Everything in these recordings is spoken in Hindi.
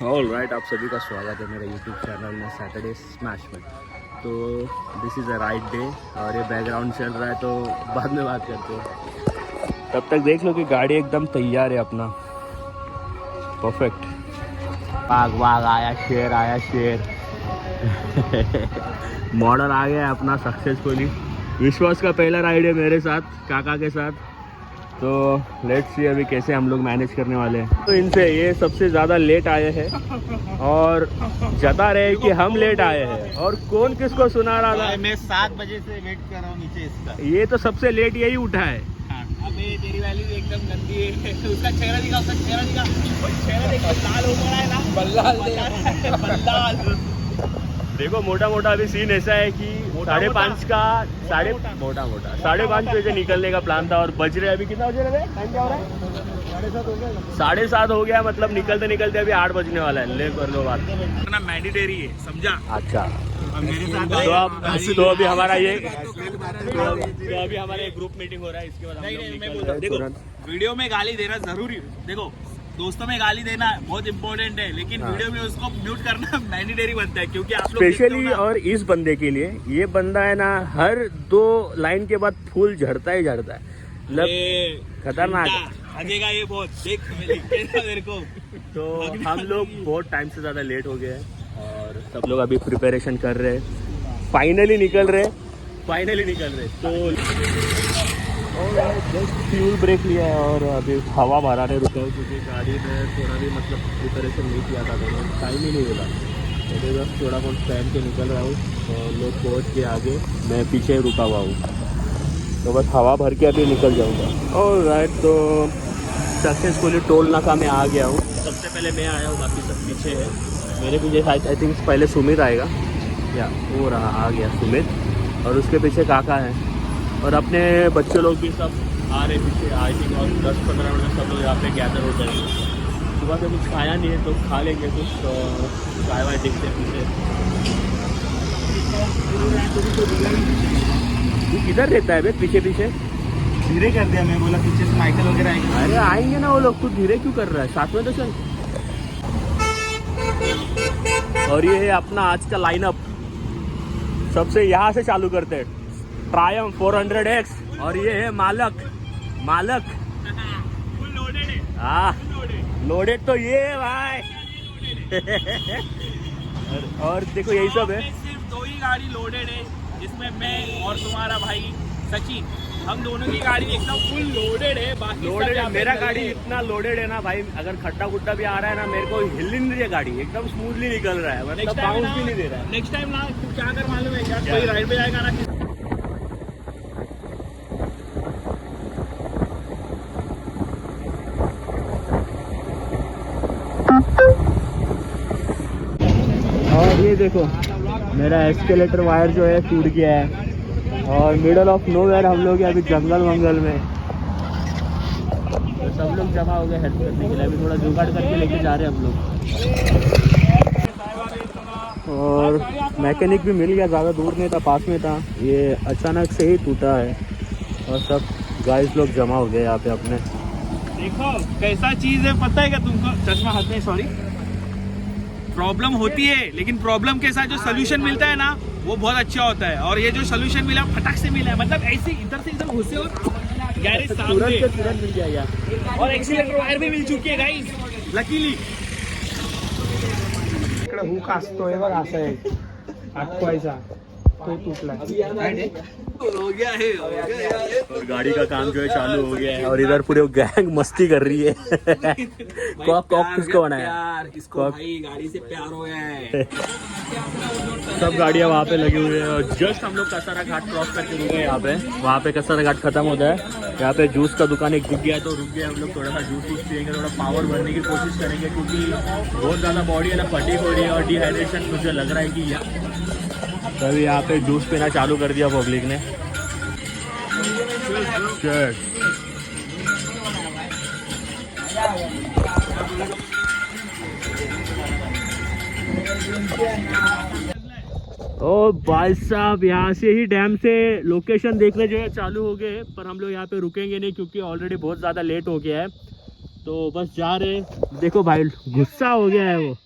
ऑल राइट, आप सभी का स्वागत है मेरे यूट्यूब चैनल में सैटरडे स्मैश में। तो this is a right day और ये बैकग्राउंड चल रहा है तो बाद में बात करते हैं। तब तक देख लो कि गाड़ी एकदम तैयार है अपना, परफेक्ट। वाग वाग आया शेर मॉडल आ गया अपना सक्सेसफुली। विश्वास का पहला राइड है मेरे साथ, काका के साथ। तो लेट्स सी अभी कैसे हम लोग मैनेज करने वाले हैं। तो इनसे ये सबसे ज़्यादा लेट आए हैं और जता रहे कि हम लेट आए हैं, और कौन किसको सुना रहा था। मैं 7 बजे से वेट कर रहा हूँ नीचे इसका। ये तो सबसे लेट यही उठा है। अबे तेरी वैल्यू एकदम गंदी है। उसका चेहरा दिखा, उसका चेहरा दिखा, चेहरा देख, लाल हो गया है ना, बल्लाल। देखो मोटा मोटा अभी सीन ऐसा है कि 5:30 का मोटा 5:30 बजे निकलने का प्लान था और बज रहे अभी कितना बज रहे हैं? टाइम क्या हो रहा है? 7:30 हो गया। मतलब निकलते निकलते अभी 8 बजने वाला है। ले कर लो बात, इतना मैंडेटरी है, समझा? अच्छा मेरे साथ तो अभी हमारा ये तो अभी हमारा एक ग्रुप मीटिंग हो रहा है। इसके बाद हम लोग निकल रहे हैं देखो, तुरंत। वीडियो में गाली देना जरूरी, देखो दोस्तों में गाली देना बहुत इंपॉर्टेंट है, लेकिन वीडियो में उसको म्यूट करना मैंडेटरी बनता है, क्योंकि आप लोग स्पेशली और इस बंदे के लिए, ये बंदा है ना हर 2 लाइन के बाद फूल झड़ता ही झड़ता है। मतलब खतरनाक है। लगेगा ये बहुत, देख मैं लिख के था मेरे को। तो हम लोग बहुत टाइम से ज़्यादा लेट हो गए हैं और सब लोग अभी प्रिपरेशन कर रहे हैं। फाइनली निकल रहे तो जस्ट फ्यूल ब्रेक लिया है और अभी हवा भराने रुका है, क्योंकि गाड़ी में थोड़ा भी मतलब प्रिपरेशन नहीं किया था, टाइम ही नहीं मिला। तो बस थोड़ा बहुत पहन के निकल रहा हूँ और लोग पहुँच के आगे, मैं पीछे रुका हुआ हूँ। तो बस हवा भर के अभी निकल जाऊँगा। और राइट, तो सक्सेसफुली टोल नाका में आ गया हूँ। सबसे पहले मैं आया हूँ, बाकी सब पीछे है। मेरे पीछे आई थिंक पहले सुमित आएगा, या वो रहा, आ गया सुमित, और उसके पीछे काका है और अपने बच्चे लोग भी सब आ रहे पीछे। आई थिंक और 10-15 मिनट सब लोग यहाँ पे गैदर हो जाएंगे। सुबह से कुछ खाया नहीं है तो खा लेंगे कुछ, तो चाय वाय देखते हैं पीछे। तू किधर रहता है बे पीछे? धीरे कर दिया, मैं बोला पीछे से माइकल वगैरह आएंगे। अरे आएंगे ना वो लोग, तू धीरे क्यों कर रहा है? साथ में तो चल। और ये है अपना आज का लाइनअप। सबसे यहाँ से चालू करते हैं, ट्रायम्फ 400X, और ये है मालक। फुल लोडेड है। हाँ, लोडेड तो ये है भाई। और देखो यही सब है। सिर्फ 2 ही गाड़ी लोडेड है, जिसमें मैं और तुम्हारा भाई सचिन, हम दोनों की गाड़ी एकदम फुल लोडेड है। बाकी लोडेड है मेरा गाड़ी, इतना लोडेड है ना भाई, अगर खड्डा गुड्डा भी आ रहा है ना, मेरे को हिल नहीं रही है गाड़ी, एकदम स्मूथली निकल रहा है, मतलब बाउंस भी नहीं दे रहा है। नेक्स्ट टाइम ना क्या कर मालूम है क्या, कोई राइड पे जाएगा ना, और ये देखो मेरा एस्केलेटर वायर जो है टूट गया है, और मिडल ऑफ नोवेयर हम लोग अभी जंगल वंगल में। तो सब लोग जमा हो गए हेल्प करने के लिए। अभी थोड़ा जुगाड़ करके लेके जा रहे हैं हम लोग, और मैकेनिक भी मिल गया, ज़्यादा दूर नहीं था, पास में था। ये अचानक से ही टूटा है और सब गाइस लोग जमा हो गए यहाँ पे अपने। देखो कैसा चीज है, पता है क्या तुमको? चश्मा हाथ में, सॉरी। प्रॉब्लम होती है, लेकिन प्रॉब्लम के साथ जो सोल्यूशन मिलता है ना, वो बहुत अच्छा होता है। और ये जो सोल्यूशन मिला फटाक से मिला है, मतलब ऐसे इधर से इधर घुसे और गैरेज सामने तुरंत मिल गया यार। और एक्सीलेटर वायर भी मिल चुकी है गाइस, लकीली। इकडे हुक असतोय बघ, असं आहे अटकवायचा, तो तुटला। हो गया है। और गाड़ी का काम जो है चालू हो गया है, और इधर पूरे गैंग मस्ती कर रही है। कॉक किसको बनाया? इसको भाई गाड़ी से प्यार हो गया है। सब गाड़ियाँ वहाँ पे लगी हुई है, और जस्ट हम लोग कसारा घाट क्रॉस करके रुके यहाँ पे। वहाँ पे कसारा घाट खत्म होता है, यहाँ पे जूस का दुकान एक दिख गया तो रुक गया। हम लोग थोड़ा सा जूस पियेंगे, थोड़ा पावर भरने की कोशिश करेंगे, क्योंकि बहुत ज़्यादा बॉडी है ना फटीग हो रही है, और डिहाइड्रेशन मुझे लग रहा है कि तभी यहाँ पे जूस पीना चालू कर दिया पब्लिक ने। ओ भाई साहब, यहाँ से ही डैम से लोकेशन देखने जो है चालू हो गए, पर हम लोग यहाँ पे रुकेंगे नहीं क्योंकि ऑलरेडी बहुत ज़्यादा लेट हो गया है। तो बस जा रहे। देखो भाई गुस्सा हो गया है वो।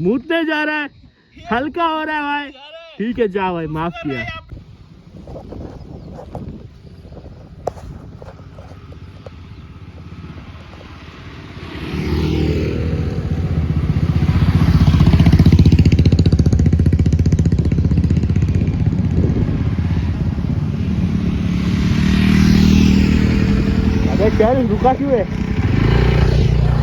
मूतने जा रहा है, हल्का हो रहा है भाई। ठीक है जा भाई, माफ किया। अबे चल, रुका क्यों है?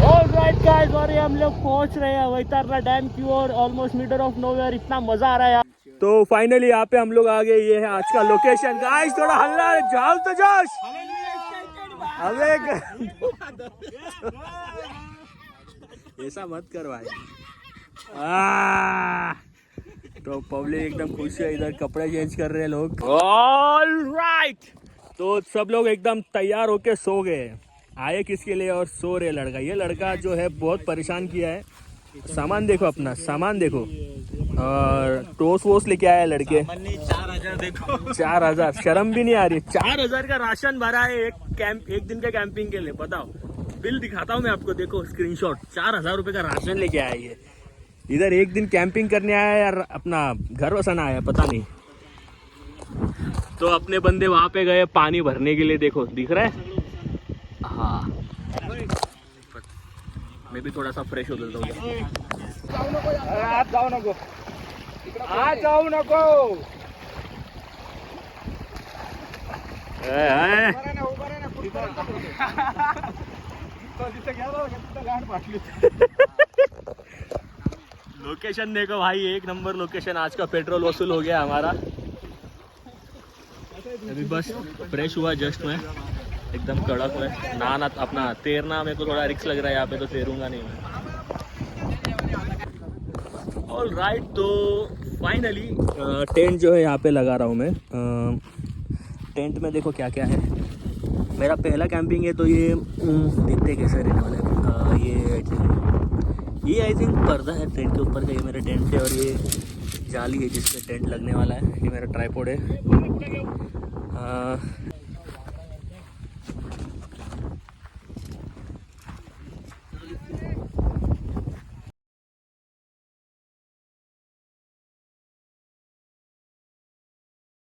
ऑलराइट गाइस, और ये हम लोग पहुंच रहे हैं वैतरणी डैम की ओर, ऑलमोस्ट मिडल ऑफ नोवेयर। इतना मजा आ रहा है यार। तो फाइनली यहाँ पे हम लोग आ गए। ये है आज का लोकेशन गाइस। थोड़ा हल्ला जाओ तो जोश। अबे ऐसा मत कर भाई। तो पब्लिक एकदम खुश है, इधर कपड़े चेंज कर रहे हैं लोग। ऑलराइट, तो सब लोग एकदम तैयार होके सो गए। आए किसके लिए और सो रहे लड़का। ये लड़का जो है बहुत परेशान किया है। सामान देखो, अपना सामान देखो, और टोस वोस लेके आया लड़के। 4000 देखो, 4000, शर्म भी नहीं आ रही। 4000 का राशन भरा है एक दिन के कैंपिंग के लिए। बताओ, बिल दिखाता हूँ मैं आपको, देखो स्क्रीनशॉट। 4000 रुपए का राशन लेके आया ये। इधर एक दिन कैंपिंग करने आया यार, अपना घर बसाना आया, पता नहीं। तो अपने बंदे वहां पे गए पानी भरने के लिए। देखो दिख रहा है। हाँ, मैं भी थोड़ा सा फ्रेश हो लेता हूँ। आज जाऊ नको। लोकेशन देखो भाई, एक नंबर लोकेशन। आज का पेट्रोल वसूल हो गया हमारा। अभी बस फ्रेश हुआ जस्ट मैं, एकदम कड़क में। नहाना अपना तैरना मेरे को थोड़ा रिस्क लग रहा है यहाँ पे, तो तैरूंगा नहीं मैं। ऑलराइट, तो फाइनली टेंट जो है यहाँ पे लगा रहा हूँ मैं। टेंट में देखो क्या क्या है। मेरा पहला कैंपिंग है, तो ये देखते कैसे रहने वाला है। ये आई थिंक पर्दा है टेंट के ऊपर का। ये मेरा टेंट है, और ये जाली है जिसपे टेंट लगने वाला है। ये मेरा ट्राइपॉड है।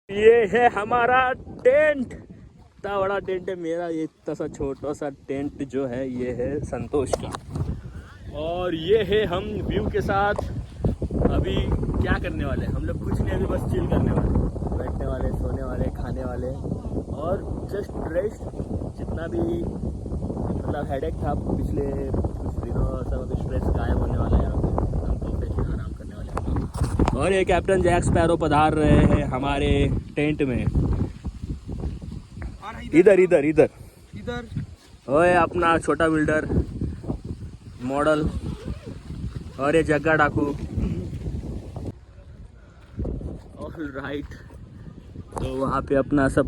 ये है हमारा टेंट। इतना बड़ा टेंट है मेरा। ये इतना सा छोटा सा टेंट जो है, ये है संतोष का। और ये है हम व्यू के साथ। अभी क्या करने वाले हैं हम लोग? कुछ नहीं, अभी बस चिल करने वाले, बैठने वाले, सोने वाले, खाने वाले, और जस्ट रेस्ट। जितना भी मतलब हेडेक था पिछले कुछ दिनों, सब अभी स्ट्रेस गायब होने वाला है। हम तो फिर आराम करने वाले हैं। और ये कैप्टन जैक स्पैरो पधार रहे हैं हमारे टेंट में। इधर इधर इधर इधर ओए अपना छोटा बिल्डर मॉडल, और ये जग्गा डाकू। ऑलराइट, तो वहाँ पे अपना सब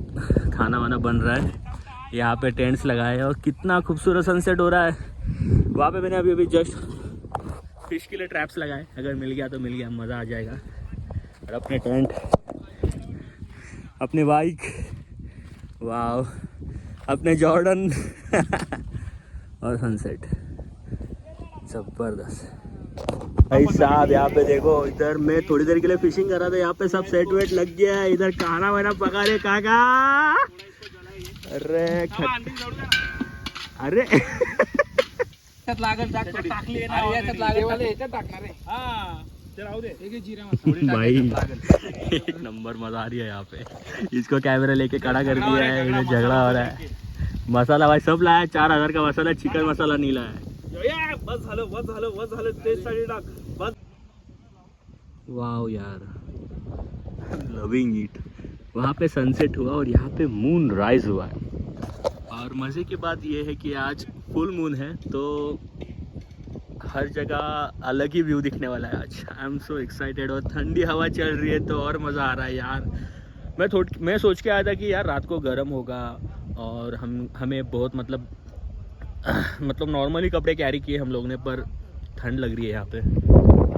खाना वाना बन रहा है। यहाँ पे टेंट्स लगाए हैं, और कितना खूबसूरत सनसेट हो रहा है। वहाँ पे मैंने अभी जस्ट फिश के लिए ट्रैप्स लगाए। अगर मिल गया तो मिल गया, मज़ा आ जाएगा। और अपने टेंट, अपने बाइक, वाह, अपने जॉर्डन और सनसेट जबरदस्त। भाई साहब यहाँ पे देखो, इधर मैं थोड़ी देर के लिए फिशिंग कर रहा था, यहाँ पे सब सेट वेट लग गया है। इधर खाना वाना पका रहे काका। अरे अरे भाई एक नंबर मजा आ रही है यहाँ पे। इसको कैमरा लेके खड़ा कर दिया है, इधर झगड़ा हो रहा है। मसाला भाई सब लाया, 4000 का मसाला, चिकन मसाला नहीं लाया। वाह यार, लविंग इट। वहाँ पे सनसेट हुआ और यहाँ पे मून राइज हुआ है। और मज़े की बात ये है कि आज फुल मून है, तो हर जगह अलग ही व्यू दिखने वाला है आज। I am so excited. और ठंडी हवा चल रही है तो और मज़ा आ रहा है यार। मैं सोच के आया था कि यार रात को गर्म होगा, और हमें बहुत मतलब नॉर्मली कपड़े कैरी किए हम लोग ने, पर ठंड लग रही है यहाँ पे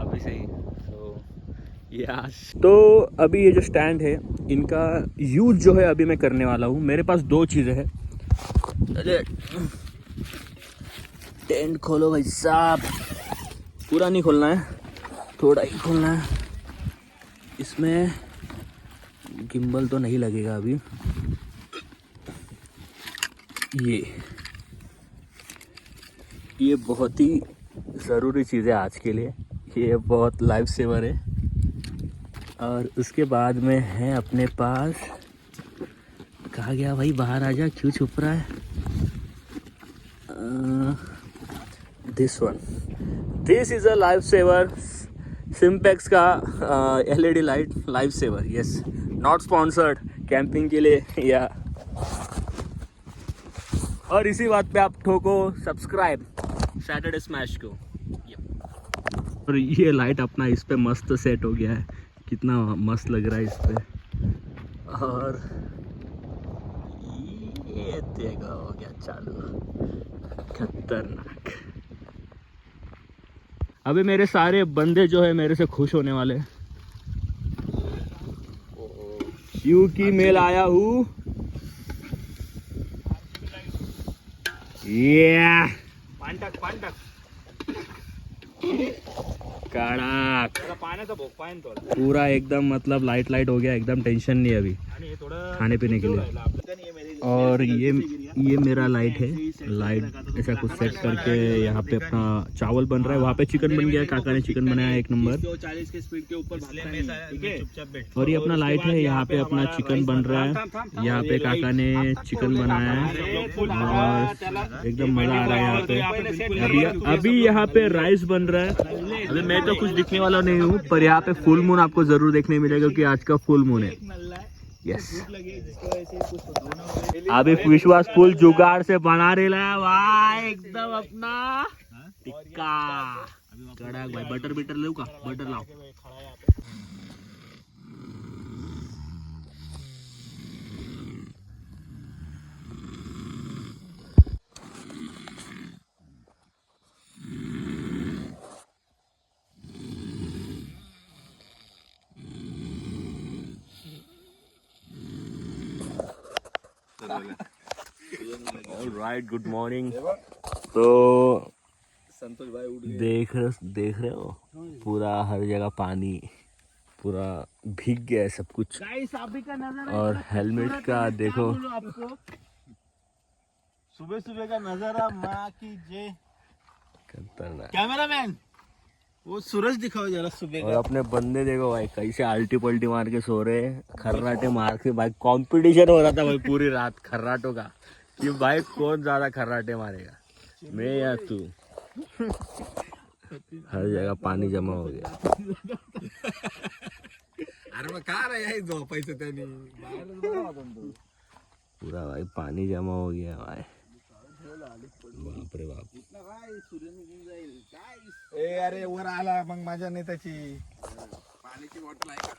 अभी से ही। तो अभी ये जो स्टैंड है, इनका यूज जो है अभी मैं करने वाला हूँ। मेरे पास 2 चीज़ें हैं। टेंट खोलो भाई साहब। पूरा नहीं खोलना है, थोड़ा ही खोलना है। इसमें गिम्बल तो नहीं लगेगा अभी। ये बहुत ही ज़रूरी चीज़ है आज के लिए, ये बहुत लाइफ सेवर है। और उसके बाद में है अपने पास, कहा गया भाई, बाहर आ जा, क्यों छुप रहा है? This one, this is a life saver, सिम्पेक्स का LED light life saver. Yes, not sponsored camping के लिए या। और इसी बात पे आप ठोको सब्सक्राइब सैटरडे स्मैश को। और ये लाइट अपना इस पे मस्त सेट हो गया है, कितना मस्त लग रहा है इस पे। और ये देखो हो गया चालू, खतरनाक। अबे मेरे सारे बंदे जो है मेरे से खुश होने वाले, क्योंकि मैं आया हूँ पांटक कड़ाक पाण्याचा भोग पाहिजे थोडा पूरा एकदम, मतलब लाइट लाइट हो गया एकदम, टेंशन नहीं अभी आणि हे थोडं खाने पीने के लिए। और ये मेरा लाइट है, लाइट ऐसा कुछ सेट करके यहाँ पे अपना चावल बन रहा है, वहाँ पे चिकन बन गया, काका ने चिकन बनाया 1 नंबर। 40 के स्पीड के ऊपर चुपचाप बैठ। और ये अपना लाइट है, यहाँ पे अपना चिकन बन रहा है, यहाँ पे काका ने चिकन बनाया है और एकदम मजा आ रहा है यहाँ पे। अभी यहाँ पे राइस बन रहा है। अभी मैं तो कुछ दिखने वाला नहीं हूँ, पर यहाँ पे फुल मून आपको जरूर देखने मिलेगा क्योंकि आज का फुल मून है। यस, अभी विश्वास फुल जुगाड़ से बना रहा है भाई, एकदम अपना टिक्का कड़क भाई। बटर बिटर लो का, बटर लाओ। Alright, good morning. तो संतोष भाई देख रहे हो पूरा हर जगह पानी, पूरा भीग गया है सब कुछ। और हेलमेट का देखो, सुबह सुबह का नजारा माँ की जय। खतरनाक। कैमरामैन वो सूरज दिखाओ जरा सुबह और अपने बंदे देखो भाई कैसे आल्टी पल्टी मार के सो रहे, खर्राटे मार के। भाई कंपटीशन हो रहा था भाई पूरी रात खर्राटों का, कि भाई कौन ज्यादा खर्राटे मारेगा, मैं या तू। हर जगह पानी जमा हो गया। अरे मग का रे यार झोपायचं त्याने पूरा भाई पानी जमा हो गया भाई, बाप रे बाप। ए अरे वर आला मग माझ्या नेत्याची पाण्याची बॉटल आहे का?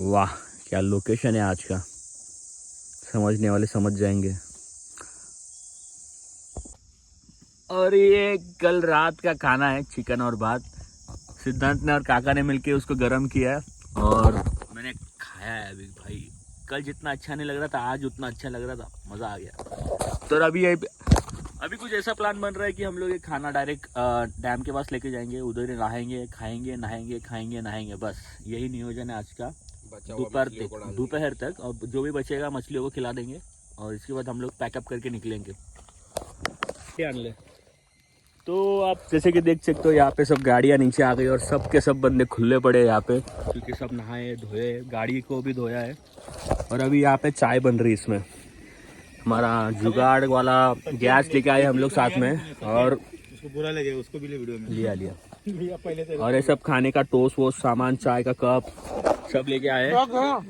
वाह क्या लोकेशन है आज का, समझने वाले समझ जाएंगे। और ये कल रात का खाना है, चिकन और भात। सिद्धांत ने और काका ने मिलके उसको गरम किया है और मैंने खाया है अभी। भाई कल जितना अच्छा नहीं लग रहा था आज उतना अच्छा लग रहा था, मज़ा आ गया। तो अभी कुछ ऐसा प्लान बन रहा है कि हम लोग ये खाना डायरेक्ट डैम के पास लेके जाएंगे, उधर ही नहाएंगे, खाएंगे, नहाएंगे, खाएंगे, नहाएंगे। बस यही नियोजन है आज का, दोपहर तक। और जो भी बचेगा मछलियों को खिला देंगे और इसके बाद हम लोग पैकअप करके निकलेंगे। तो आप जैसे कि देख सकते हो यहाँ पे सब गाड़ियाँ नीचे आ गई और सब के सब बंदे खुले पड़े यहाँ पे, क्योंकि सब नहाए धोए, गाड़ी को भी धोया है। और अभी यहाँ पे चाय बन रही है। इसमें हमारा जुगाड़ वाला गैस लेके आए हम लोग साथ में, और उसको बुरा लगे उसको भी ले वीडियो में लिया। और ये सब खाने का टोस्ट वोस्ट सामान, चाय का कप सब लेके आए।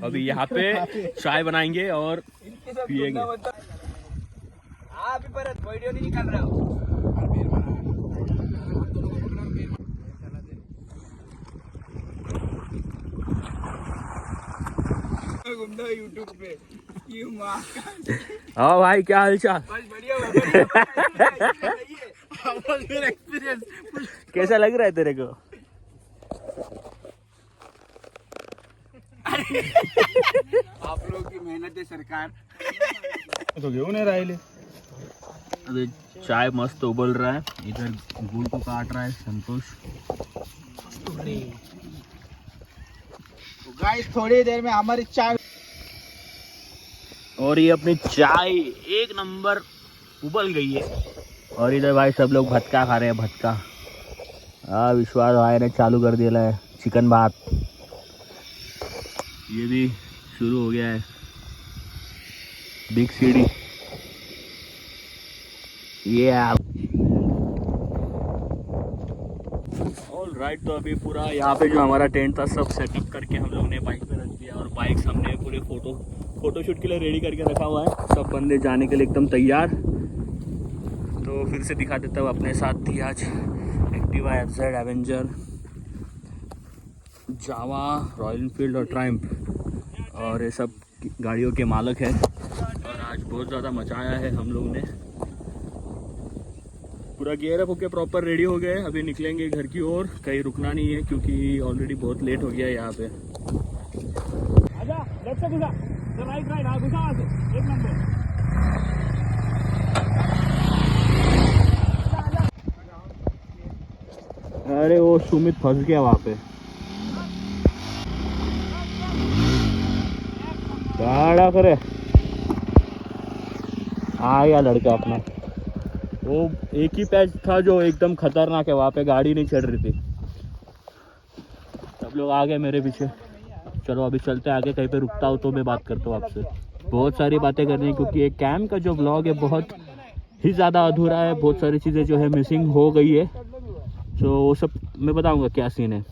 अभी यहाँ पे चाय बनाएंगे और पियेंगे। अभी परत वीडियो नहीं निकाल रहा हूँ। यूट्यूब पे हाँ भाई, क्या हाल चाल? एक्सपीरियंस कैसा लग रहा है तेरे को? आप लोग की मेहनत है सरकार। तो घेऊन राहिले अभी चाय मस्त उबल रहा है, इधर गुड़ को काट रहा है संतोष। गाइस थोड़ी देर में हमारी चाय, और ये अपनी चाय एक नंबर उबल गई है। और इधर भाई सब लोग भटका खा रहे हैं, भटका। हाँ, विश्वास भाई ने चालू कर दिया है चिकन भात, ये भी शुरू हो गया है। बिग सीडी ये ऑल राइट। तो अभी पूरा यहाँ पे जो हमारा टेंट था सब सेटअप करके हम लोग ने बाइक पे रख दिया, और बाइक हमने पूरे फोटोशूट के लिए रेडी करके रखा हुआ है। सब बंदे जाने के लिए एकदम तैयार। तो फिर से दिखा देता हूँ, अपने साथ थी आज एक्टिवा, FZ, एवेंजर, जावा, रॉयल एनफील्ड और ट्रायम्फ, और ये सब गाड़ियों के मालिक है। और आज बहुत ज़्यादा मचाया है हम लोग ने। पूरा गियर अप होके प्रॉपर रेडी हो गए, अभी निकलेंगे घर की ओर। कहीं रुकना नहीं है क्योंकि ऑलरेडी बहुत लेट हो गया है यहाँ पे। आजा, लेफ्ट से घुसा, राइट राइट, हाँ घुसा, एक नंबर। अरे वो सुमित फंस गया वहाँ पे, गाड़ा करे। आ गया लड़का अपना। वो एक ही पैच था जो एकदम खतरनाक है, वहाँ पे गाड़ी नहीं चढ़ रही थी। सब लोग आ गए मेरे पीछे। चलो अभी चलते आगे, कहीं पे रुकता हो तो मैं बात करता हूँ आपसे। बहुत सारी बातें करनी है क्योंकि एक कैंप का जो ब्लॉग है बहुत ही ज़्यादा अधूरा है, बहुत सारी चीज़ें जो है मिसिंग हो गई है। तो वो सब मैं बताऊँगा क्या सीन है।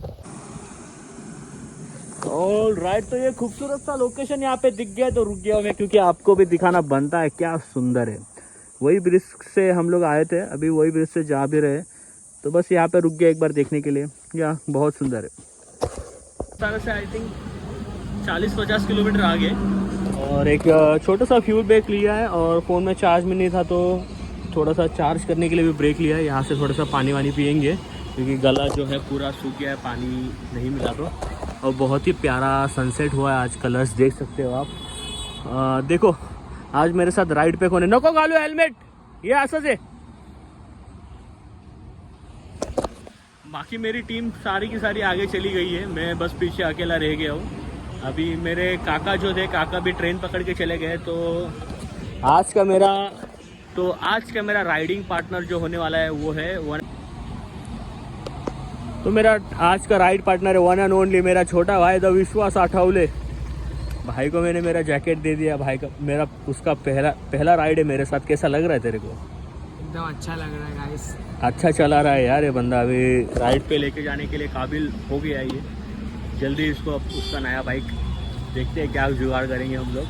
ऑल राइट, तो ये खूबसूरत सा लोकेशन यहाँ पे दिख गया तो रुक गया मैं, क्योंकि आपको भी दिखाना बनता है। क्या सुंदर है। वही ब्रिज से हम लोग आए थे, अभी वही ब्रिज से जा भी रहे, तो बस यहाँ पे रुक गया एक बार देखने के लिए। या बहुत सुंदर है। सारा से आई थिंक 40-50 किलोमीटर आगे, और एक छोटा सा फ्यूल ब्रेक लिया है, और फ़ोन में चार्ज में नहीं था तो थोड़ा सा चार्ज करने के लिए भी ब्रेक लिया है। यहाँ से थोड़ा सा पानी वानी पियेंगे क्योंकि गला जो है पूरा सूख गया है, पानी नहीं मिला तो। और बहुत ही प्यारा सनसेट हुआ है आज, कलर्स देख सकते हो आप। देखो आज मेरे साथ राइड पे कौन है, नको घालो हेलमेट, ये ऐसा से। बाकी मेरी टीम सारी की सारी आगे चली गई है, मैं बस पीछे अकेला रह गया हूँ। अभी मेरे काका जो थे, काका भी ट्रेन पकड़ के चले गए। तो आज का मेरा राइडिंग पार्टनर जो होने वाला है वो है तो मेरा आज का राइड पार्टनर है वन एंड ओनली मेरा छोटा भाई द विश्वास आठवले। भाई को मैंने मेरा जैकेट दे दिया। भाई का उसका पहला राइड है मेरे साथ। कैसा लग रहा है तेरे को? एकदम अच्छा लग रहा है गाइस। अच्छा चला रहा है यार ये बंदा। अभी राइड पे लेके जाने के लिए काबिल हो गया है ये। जल्दी इसको उसका नया बाइक देखते हैं क्या जुगाड़ करेंगे हम लोग।